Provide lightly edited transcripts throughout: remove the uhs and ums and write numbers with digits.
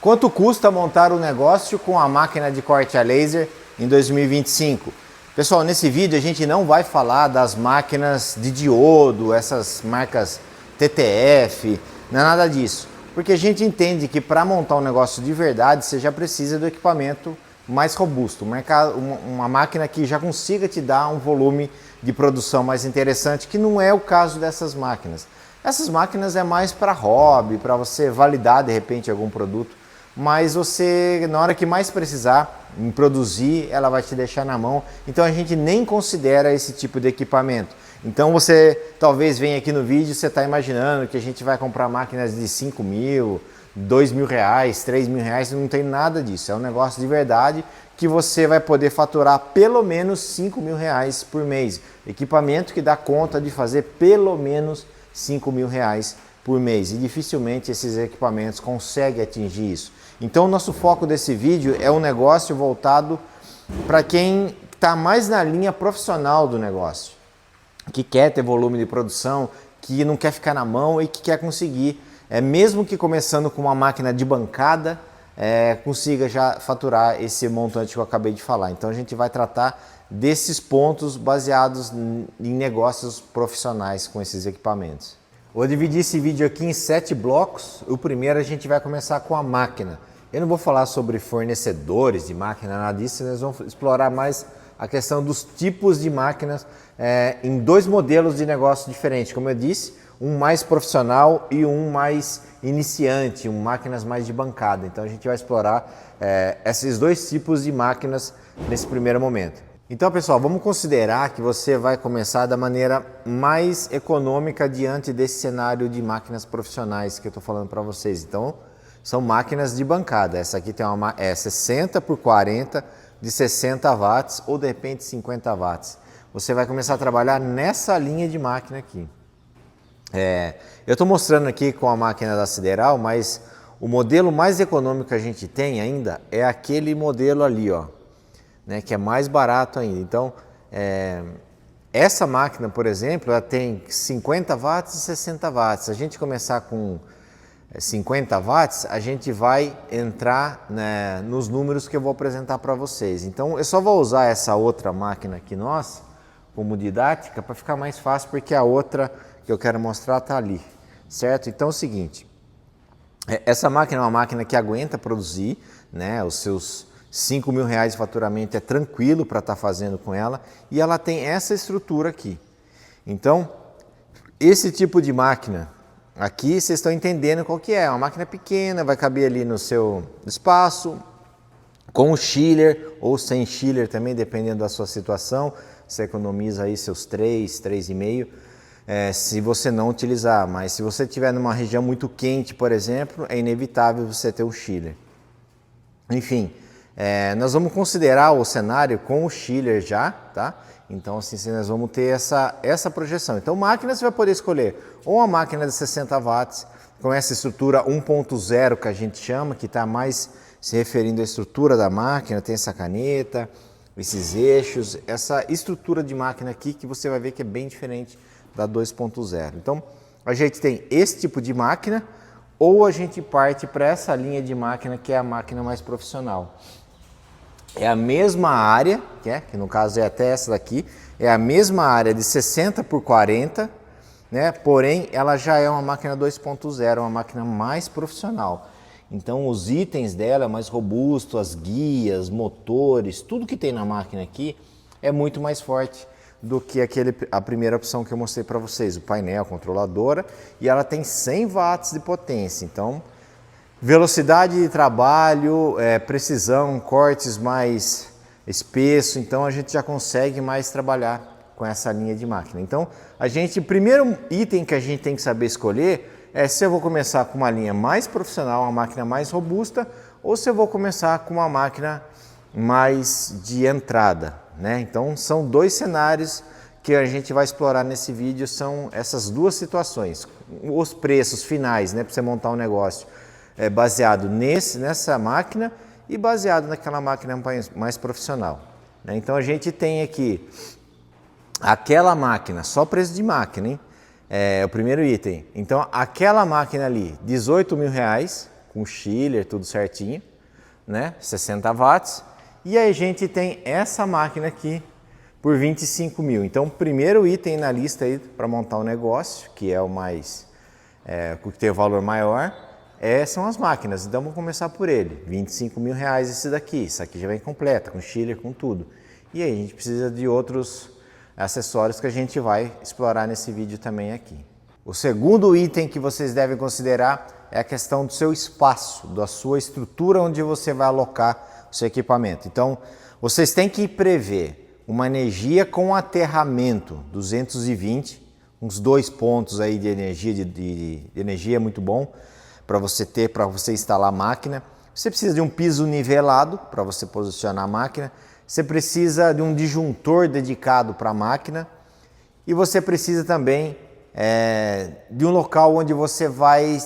Quanto custa montar um negócio com a máquina de corte a laser em 2025? Pessoal, nesse vídeo a gente não vai falar das máquinas de diodo, essas marcas TTF, não é nada disso. Porque a gente entende que para montar um negócio de verdade você já precisa do equipamento mais robusto, uma máquina que já consiga te dar um volume de produção mais interessante, que não é o caso dessas máquinas. Essas máquinas é mais para hobby, para você validar de repente algum produto, mas você, na hora que mais precisar em produzir, ela vai te deixar na mão. Então a gente nem considera esse tipo de equipamento. Então você talvez venha aqui no vídeo, você está imaginando que a gente vai comprar máquinas de 5 mil, 2 mil reais, 3 mil reais, não tem nada disso. É um negócio de verdade que você vai poder faturar pelo menos 5 mil reais por mês. Equipamento que dá conta de fazer pelo menos 5 mil reais por mês. E dificilmente esses equipamentos conseguem atingir isso. Então o nosso foco desse vídeo é um negócio voltado para quem está mais na linha profissional do negócio, que quer ter volume de produção, que não quer ficar na mão e que quer conseguir, mesmo que começando com uma máquina de bancada, consiga já faturar esse montante que eu acabei de falar. Então a gente vai tratar desses pontos baseados em negócios profissionais com esses equipamentos. Vou dividir esse vídeo aqui em 7 blocos. O primeiro a gente vai começar com a máquina. Eu não vou falar sobre fornecedores de máquina, nada disso, nós vamos explorar mais a questão dos tipos de máquinas em 2 modelos de negócio diferentes, como eu disse, um mais profissional e um mais iniciante, máquinas mais de bancada. Então a gente vai explorar esses 2 tipos de máquinas nesse primeiro momento. Então pessoal, vamos considerar que você vai começar da maneira mais econômica diante desse cenário de máquinas profissionais que eu estou falando para vocês. Então são máquinas de bancada. Essa aqui tem 60 por 40 de 60 watts ou de repente 50 watts. Você vai começar a trabalhar nessa linha de máquina aqui. Eu estou mostrando aqui com a máquina da Sideral, mas o modelo mais econômico que a gente tem ainda é aquele modelo ali, ó, né, que é mais barato ainda. Então, essa máquina, por exemplo, ela tem 50 watts e 60 watts. Se a gente começar com 50 watts, a gente vai entrar, né, nos números que eu vou apresentar para vocês. Então, eu só vou usar essa outra máquina aqui nossa como didática para ficar mais fácil, porque a outra que eu quero mostrar está ali, certo? Então é o seguinte, essa máquina é uma máquina que aguenta produzir, né, os seus 5 mil reais de faturamento, é tranquilo para estar fazendo com ela, e ela tem essa estrutura aqui. Então, esse tipo de máquina aqui, vocês estão entendendo qual que é, uma máquina pequena, vai caber ali no seu espaço, com o chiller ou sem chiller também, dependendo da sua situação, você economiza aí seus 3,5, se você não utilizar, mas se você estiver numa região muito quente, por exemplo, é inevitável você ter um chiller. Enfim, nós vamos considerar o cenário com o chiller já, tá? Então assim, nós vamos ter essa projeção. Então máquina você vai poder escolher ou uma máquina de 60 watts, com essa estrutura 1.0 que a gente chama, que está mais se referindo à estrutura da máquina, tem essa caneta, esses eixos, essa estrutura de máquina aqui que você vai ver que é bem diferente da 2.0. Então a gente tem esse tipo de máquina, ou a gente parte para essa linha de máquina que é a máquina mais profissional. É a mesma área, que no caso é até essa daqui, é a mesma área de 60 por 40, né? Porém ela já é uma máquina 2.0, uma máquina mais profissional. Então os itens dela é mais robusto, as guias, motores, tudo que tem na máquina aqui é muito mais forte do que a primeira opção que eu mostrei para vocês, o painel, a controladora, e ela tem 100 watts de potência. Então, velocidade de trabalho, precisão, cortes mais espesso, então a gente já consegue mais trabalhar com essa linha de máquina. Então, o primeiro item que a gente tem que saber escolher é se eu vou começar com uma linha mais profissional, uma máquina mais robusta, ou se eu vou começar com uma máquina mais de entrada, né? Então são 2 cenários que a gente vai explorar nesse vídeo, são essas 2 situações. Os preços finais, né, para você montar um negócio baseado nessa máquina e baseado naquela máquina mais profissional, né? Então a gente tem aqui aquela máquina, só preço de máquina, hein? O primeiro item. Então aquela máquina ali, 18 mil reais, com chiller, tudo certinho, né? 60 watts. E aí a gente tem essa máquina aqui por 25 mil. Então, o primeiro item na lista aí para montar um negócio, que é o mais, que tem o valor maior, são as máquinas. Então, vamos começar por ele. 25 mil reais esse daqui. Isso aqui já vem completa, com chiller, com tudo. E aí a gente precisa de outros acessórios que a gente vai explorar nesse vídeo também aqui. O segundo item que vocês devem considerar é a questão do seu espaço, da sua estrutura onde você vai alocar o seu equipamento. Então, vocês têm que prever uma energia com aterramento 220, uns 2 pontos aí de energia, de energia muito bom para você ter, para você instalar a máquina. Você precisa de um piso nivelado para você posicionar a máquina. Você precisa de um disjuntor dedicado para a máquina e você precisa também de um local onde você vai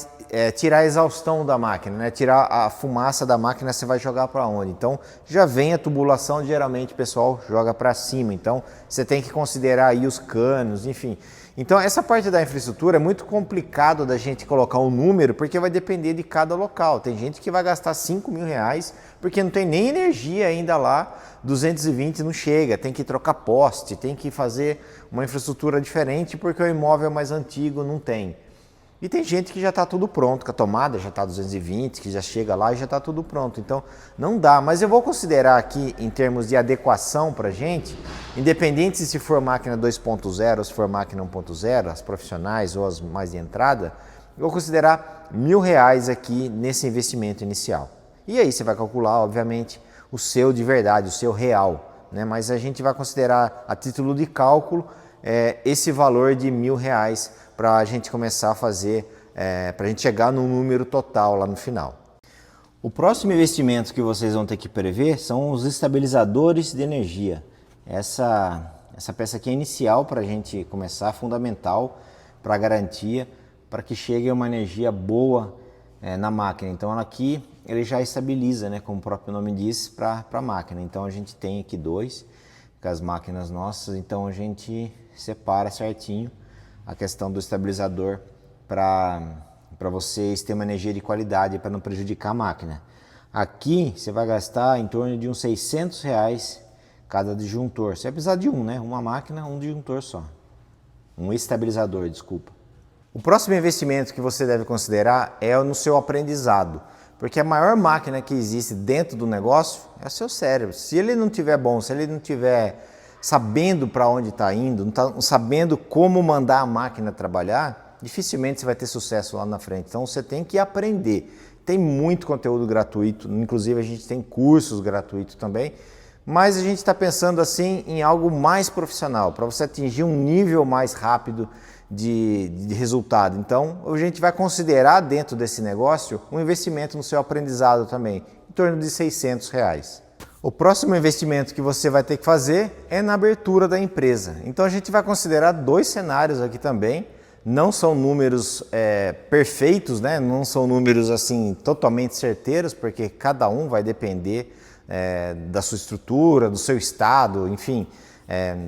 tirar a exaustão da máquina, né? Tirar a fumaça da máquina, você vai jogar para onde? Então já vem a tubulação, geralmente o pessoal joga para cima, então você tem que considerar aí os canos, enfim. Então essa parte da infraestrutura é muito complicado da gente colocar um número, porque vai depender de cada local. Tem gente que vai gastar 5 mil reais porque não tem nem energia ainda lá, 220 não chega, tem que trocar poste, tem que fazer uma infraestrutura diferente porque o imóvel mais antigo não tem. E tem gente que já está tudo pronto, que a tomada já está 220, que já chega lá e já está tudo pronto. Então não dá, mas eu vou considerar aqui em termos de adequação para a gente, independente se for máquina 2.0 ou se for máquina 1.0, as profissionais ou as mais de entrada, eu vou considerar R$1.000 aqui nesse investimento inicial. E aí você vai calcular, obviamente, o seu de verdade, o seu real, né? Mas a gente vai considerar a título de cálculo esse valor de R$1.000 para a gente começar a fazer, para a gente chegar no número total lá no final. O próximo investimento que vocês vão ter que prever são os estabilizadores de energia. Essa peça aqui é inicial para a gente começar, fundamental para a garantia, para que chegue uma energia boa na máquina. Então aqui ele já estabiliza, né, como o próprio nome diz, para a máquina. Então a gente tem aqui 2 com as máquinas nossas, então a gente separa certinho a questão do estabilizador para vocês terem uma energia de qualidade para não prejudicar a máquina. Aqui você vai gastar em torno de uns R$600 cada disjuntor. Você vai precisar de um, né? Uma máquina, um disjuntor só. Um estabilizador, desculpa. O próximo investimento que você deve considerar é no seu aprendizado. Porque a maior máquina que existe dentro do negócio é o seu cérebro. Se ele não estiver bom, se ele não estiver sabendo para onde está indo, não tá sabendo como mandar a máquina trabalhar, dificilmente você vai ter sucesso lá na frente. Então você tem que aprender. Tem muito conteúdo gratuito, inclusive a gente tem cursos gratuitos também, mas a gente está pensando assim em algo mais profissional, para você atingir um nível mais rápido de resultado. Então a gente vai considerar dentro desse negócio um investimento no seu aprendizado também, em torno de R$600. O próximo investimento que você vai ter que fazer é na abertura da empresa. Então a gente vai considerar 2 cenários aqui também. Não são números perfeitos, né? Não são números assim totalmente certeiros, porque cada um vai depender da sua estrutura, do seu estado, enfim,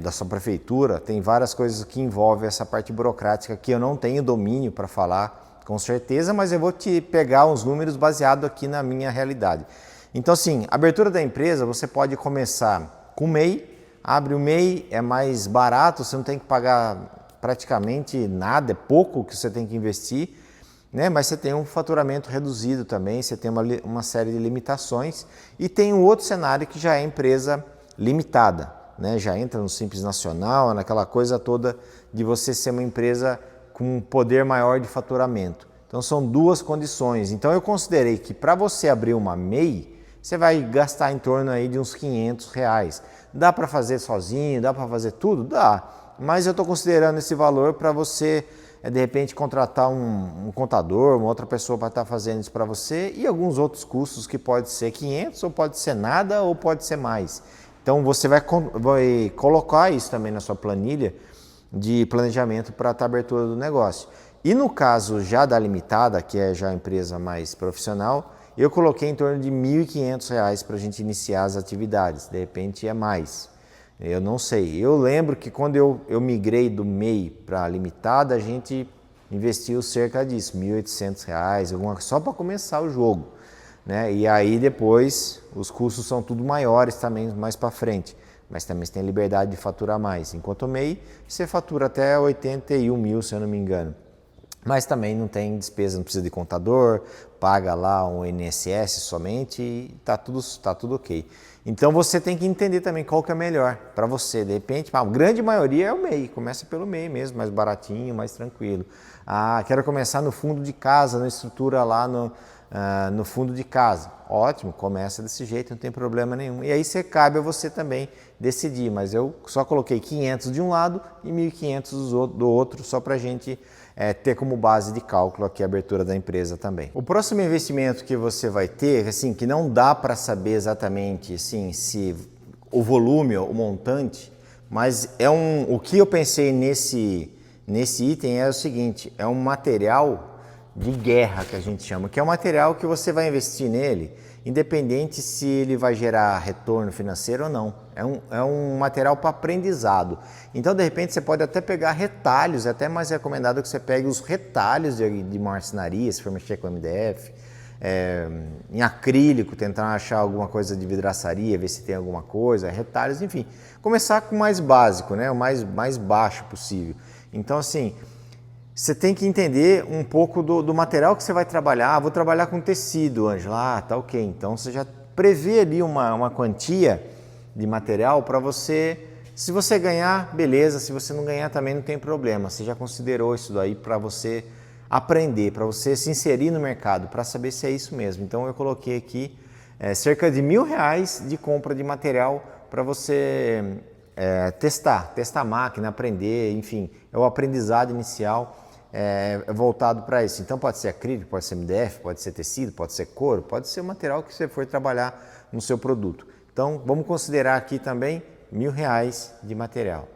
da sua prefeitura. Tem várias coisas que envolvem essa parte burocrática que eu não tenho domínio para falar com certeza, mas eu vou te pegar uns números baseados aqui na minha realidade. Então, assim, abertura da empresa, você pode começar com o MEI, abre o MEI, é mais barato, você não tem que pagar praticamente nada, é pouco que você tem que investir, né? Mas você tem um faturamento reduzido também, você tem uma série de limitações e tem um outro cenário que já é empresa limitada, né? Já entra no Simples Nacional, naquela coisa toda de você ser uma empresa com um poder maior de faturamento. Então são 2 condições. Então eu considerei que para você abrir uma MEI, você vai gastar em torno aí de uns R$500. Dá para fazer sozinho? Dá para fazer tudo? Dá. Mas eu estou considerando esse valor para você, de repente, contratar um contador, uma outra pessoa para estar fazendo isso para você e alguns outros custos que pode ser 500 ou pode ser nada ou pode ser mais. Então você vai colocar isso também na sua planilha de planejamento para a abertura do negócio. E no caso já da limitada, que é já a empresa mais profissional, eu coloquei em torno de R$1.500 para a gente iniciar as atividades, de repente é mais, eu não sei. Eu lembro que quando eu migrei do MEI para a limitada, a gente investiu cerca disso, R$ 1.800, só para começar o jogo, né? E aí depois os custos são tudo maiores também mais para frente, mas também você tem liberdade de faturar mais. Enquanto o MEI, você fatura até 81 mil, se eu não me engano. Mas também não tem despesa, não precisa de contador, paga lá um INSS somente e tá tudo ok. Então você tem que entender também qual que é melhor para você. De repente, a grande maioria é o MEI, começa pelo MEI mesmo, mais baratinho, mais tranquilo. Ah, quero começar no fundo de casa, na estrutura lá no fundo de casa. Ótimo, começa desse jeito, não tem problema nenhum. E aí cabe a você também decidir, mas eu só coloquei 500 de um lado e 1.500 do outro, só para a gente ter como base de cálculo aqui a abertura da empresa também. O próximo investimento que você vai ter, assim, que não dá para saber exatamente assim, se o volume, o montante, mas o que eu pensei nesse item é o seguinte, é um material de guerra que a gente chama, que é um material que você vai investir nele, independente se ele vai gerar retorno financeiro ou não. É um material para aprendizado. Então, de repente, você pode até pegar retalhos, é até mais recomendado que você pegue os retalhos de marcenaria, se for mexer com MDF, em acrílico, tentar achar alguma coisa de vidraçaria, ver se tem alguma coisa, retalhos, enfim. Começar com o mais básico, né? O mais baixo possível. Então, assim, você tem que entender um pouco do material que você vai trabalhar. Vou trabalhar com tecido, Ângela. Tá ok. Então você já prevê ali uma quantia de material para você. Se você ganhar, beleza. Se você não ganhar, também não tem problema. Você já considerou isso daí para você aprender, para você se inserir no mercado, para saber se é isso mesmo. Então eu coloquei aqui cerca de R$1.000 de compra de material para você testar a máquina, aprender, enfim, é o aprendizado inicial. Voltado para isso. Então pode ser acrílico, pode ser MDF, pode ser tecido, pode ser couro, pode ser o material que você for trabalhar no seu produto. Então vamos considerar aqui também R$1.000 de material.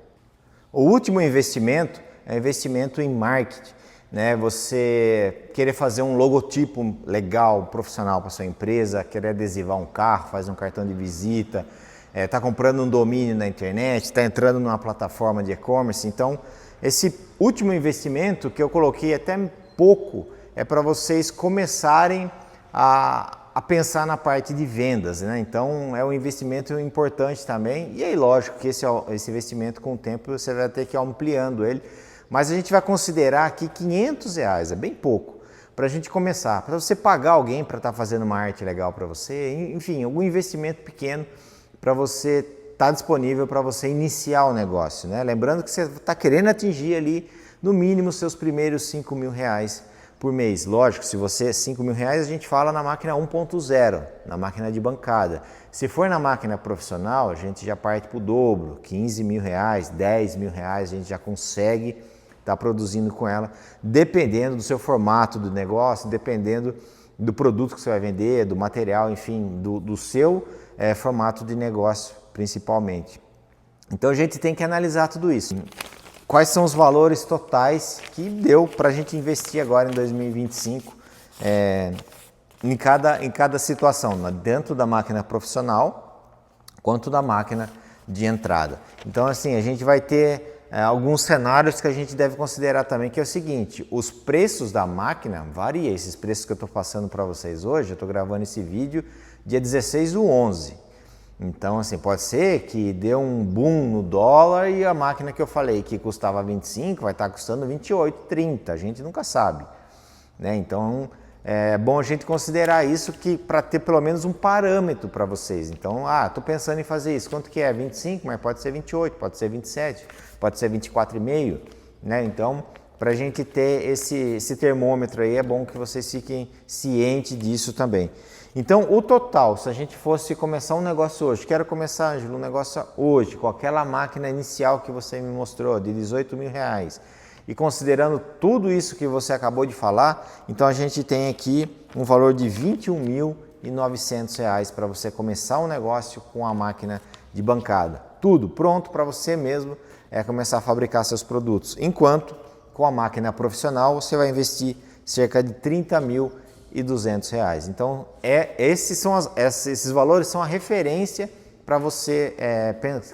O último investimento é investimento em marketing, né? Você querer fazer um logotipo legal, profissional para sua empresa, querer adesivar um carro, fazer um cartão de visita, está comprando um domínio na internet, está entrando numa plataforma de e-commerce. Então esse último investimento que eu coloquei até pouco é para vocês começarem a pensar na parte de vendas, né? Então é um investimento importante também. E aí, lógico que esse investimento com o tempo você vai ter que ir ampliando ele, mas a gente vai considerar aqui R$500, é bem pouco, para a gente começar, para você pagar alguém para estar fazendo uma arte legal para você, enfim, algum investimento pequeno para você está disponível para você iniciar o negócio, né? Lembrando que você está querendo atingir ali, no mínimo, seus primeiros R$5.000 por mês. Lógico, se você R$5.000, a gente fala na máquina 1.0, na máquina de bancada. Se for na máquina profissional, a gente já parte para o dobro, R$15.000, R$10.000, a gente já consegue estar produzindo com ela, dependendo do seu formato do negócio, dependendo do produto que você vai vender, do material, enfim, do seu formato de negócio, principalmente. Então a gente tem que analisar tudo isso. Quais são os valores totais que deu para a gente investir agora em 2025 em cada situação, dentro da máquina profissional quanto da máquina de entrada. Então assim, a gente vai ter alguns cenários que a gente deve considerar também, que é o seguinte: os preços da máquina variam. Esses preços que eu estou passando para vocês hoje, eu estou gravando esse vídeo dia 16/11. Então, assim, pode ser que dê um boom no dólar e a máquina que eu falei que custava 25 vai estar custando 28, 30, a gente nunca sabe, né? Então, é bom a gente considerar isso para ter pelo menos um parâmetro para vocês. Então, estou pensando em fazer isso, quanto que é? 25, mas pode ser 28, pode ser 27, pode ser 24,5, né? Então, para a gente ter esse termômetro aí, é bom que vocês fiquem cientes disso também. Então, o total, se a gente fosse começar um negócio hoje, quero começar, Ângelo, um negócio hoje, com aquela máquina inicial que você me mostrou, de R$18.000, e considerando tudo isso que você acabou de falar, então a gente tem aqui um valor de R$21.900 para você começar um negócio com a máquina de bancada. Tudo pronto para você mesmo começar a fabricar seus produtos. Enquanto, com a máquina profissional, você vai investir cerca de R$30.200. Então, esses valores são a referência para você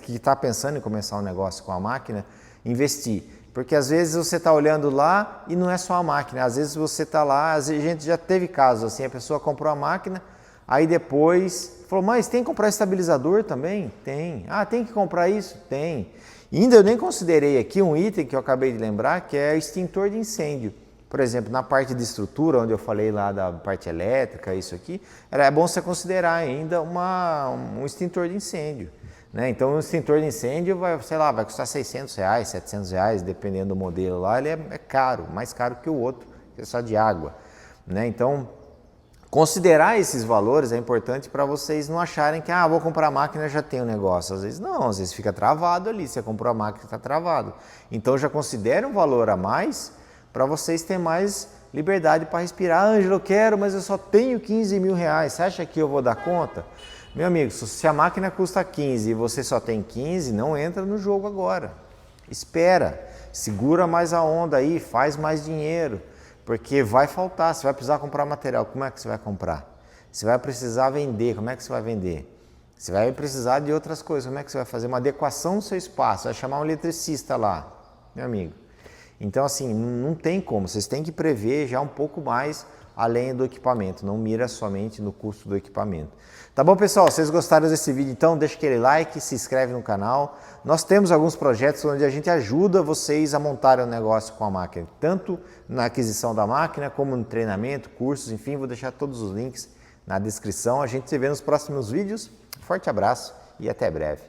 que está pensando em começar um negócio com a máquina, investir. Porque às vezes você está olhando lá e não é só a máquina. Às vezes você está lá, a gente já teve casos assim, a pessoa comprou a máquina, aí depois falou, mas tem que comprar estabilizador também? Tem. Ah, tem que comprar isso? Tem. E ainda eu nem considerei aqui um item que eu acabei de lembrar, que é extintor de incêndio. Por exemplo, na parte de estrutura, onde eu falei lá da parte elétrica, isso aqui, é bom você considerar ainda um extintor de incêndio. Né? Então, um extintor de incêndio vai, sei lá, vai custar R$600, R$700, dependendo do modelo lá, ele é caro, mais caro que o outro, que é só de água. Né? Então, considerar esses valores é importante para vocês não acharem que, vou comprar a máquina e já tem o negócio. Às vezes não, às vezes fica travado ali, você comprou a máquina e está travado. Então, já considere um valor a mais para vocês terem mais liberdade para respirar. Ângelo, eu quero, mas eu só tenho R$15 mil. Você acha que eu vou dar conta? Meu amigo, se a máquina custa 15 e você só tem 15, não entra no jogo agora. Espera, segura mais a onda aí, faz mais dinheiro, porque vai faltar, você vai precisar comprar material. Como é que você vai comprar? Você vai precisar vender, como é que você vai vender? Você vai precisar de outras coisas, como é que você vai fazer? Uma adequação no seu espaço, vai chamar um eletricista lá, meu amigo. Então, assim, não tem como, vocês têm que prever já um pouco mais além do equipamento, não mira somente no custo do equipamento. Tá bom, pessoal? Vocês gostaram desse vídeo, então deixa aquele like, se inscreve no canal. Nós temos alguns projetos onde a gente ajuda vocês a montarem um negócio com a máquina, tanto na aquisição da máquina, como no treinamento, cursos, enfim, vou deixar todos os links na descrição. A gente se vê nos próximos vídeos. Forte abraço e até breve.